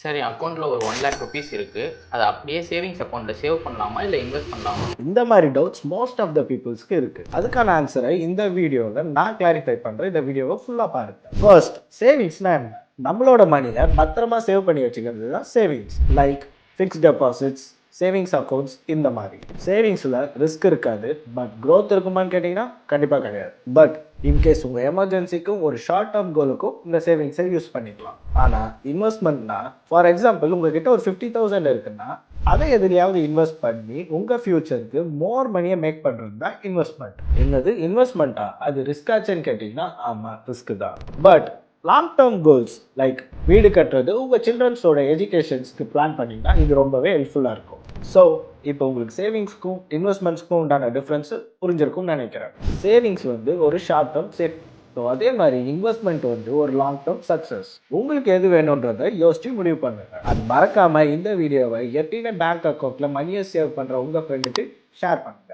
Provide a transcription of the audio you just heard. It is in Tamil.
சரி, அக்கவுண்ட்ல ஒரு 1,00,000 ருபீஸ் இருக்கு. அத அப்படியே சேவிங்ஸ் அக்கவுண்ட்ல சேவ் பண்ணலாமா? இல்ல இன்வெஸ்ட் பண்ணலாமா? இந்த மாதிரி டவுட்ஸ் மோஸ்ட் ஆஃப் த பீப்புள்ஸ்க்கு இருக்கு. அதுக்கான ஆன்சரை இந்த வீடியோவில் நான் கிளாரிஃபை பண்றேன். இந்த வீடியோவை ஃபுல்லா பாருங்க. ஃபர்ஸ்ட், சேவிங்ஸ்னா என்ன? நம்மளோட மணியை பத்திரமா சேவ் பண்ணி வச்சுக்கிறது தான் savings. Like fixed deposits, savings accounts, இந்த மாதிரி. சேவிங்ஸில் ரிஸ்க் இருக்காது, பட் க்ரோத் இருக்குமான்னு கேட்டிங்கன்னா கண்டிப்பாக கிடையாது. பட் இன்கேஸ் உங்கள் எமர்ஜென்சிக்கும் ஒரு ஷார்ட் டேர்ம் கோலுக்கும் இந்த சேவிங்ஸை யூஸ் பண்ணிக்கலாம். ஆனால் இன்வெஸ்ட்மெண்ட்னா, ஃபார் எக்ஸாம்பிள் உங்ககிட்ட ஒரு 50,000 இருக்குன்னா அதை எதுலையாவது இன்வெஸ்ட் பண்ணி உங்கள் ஃபியூச்சருக்கு மோர் மணியை மேக் பண்ணுறது தான் இன்வெஸ்ட்மெண்ட். என்னது இன்வெஸ்ட்மெண்ட்டா? அது ரிஸ்க் ஆச்சுன்னு கேட்டிங்கன்னா ஆமாம், ரிஸ்க் தான். But long term goals like வீடு கட்டுறது, உங்கள் சில்ட்ரன்ஸோட எஜுகேஷன்ஸ்க்கு பிளான் பண்ணிங்கன்னா இது ரொம்பவே ஹெல்ப்ஃபுல்லாக இருக்கும். ஸோ இப்போ உங்களுக்கு சேவிங்ஸ்க்கும் இன்வெஸ்ட்மெண்ட்ஸ்க்கும் உண்டான டிஃப்ரென்ஸு புரிஞ்சிருக்கும்னு நினைக்கிறேன். சேவிங்ஸ் வந்து ஒரு ஷார்ட் டேர்ம் சேஃப். ஸோ அதே மாதிரி இன்வெஸ்ட்மெண்ட் வந்து ஒரு லாங் டேர்ம் சக்ஸஸ். உங்களுக்கு எது வேணுன்றதை யோசிச்சு முடிவு பண்ணுங்க. அது மறக்காமல் இந்த வீடியோவை எப்பயுமே பேங்க் அக்கௌண்ட்டில் மணியை சேவ் பண்ணுற உங்கள் ஃப்ரெண்டுக்கு ஷேர் பண்ணுங்க.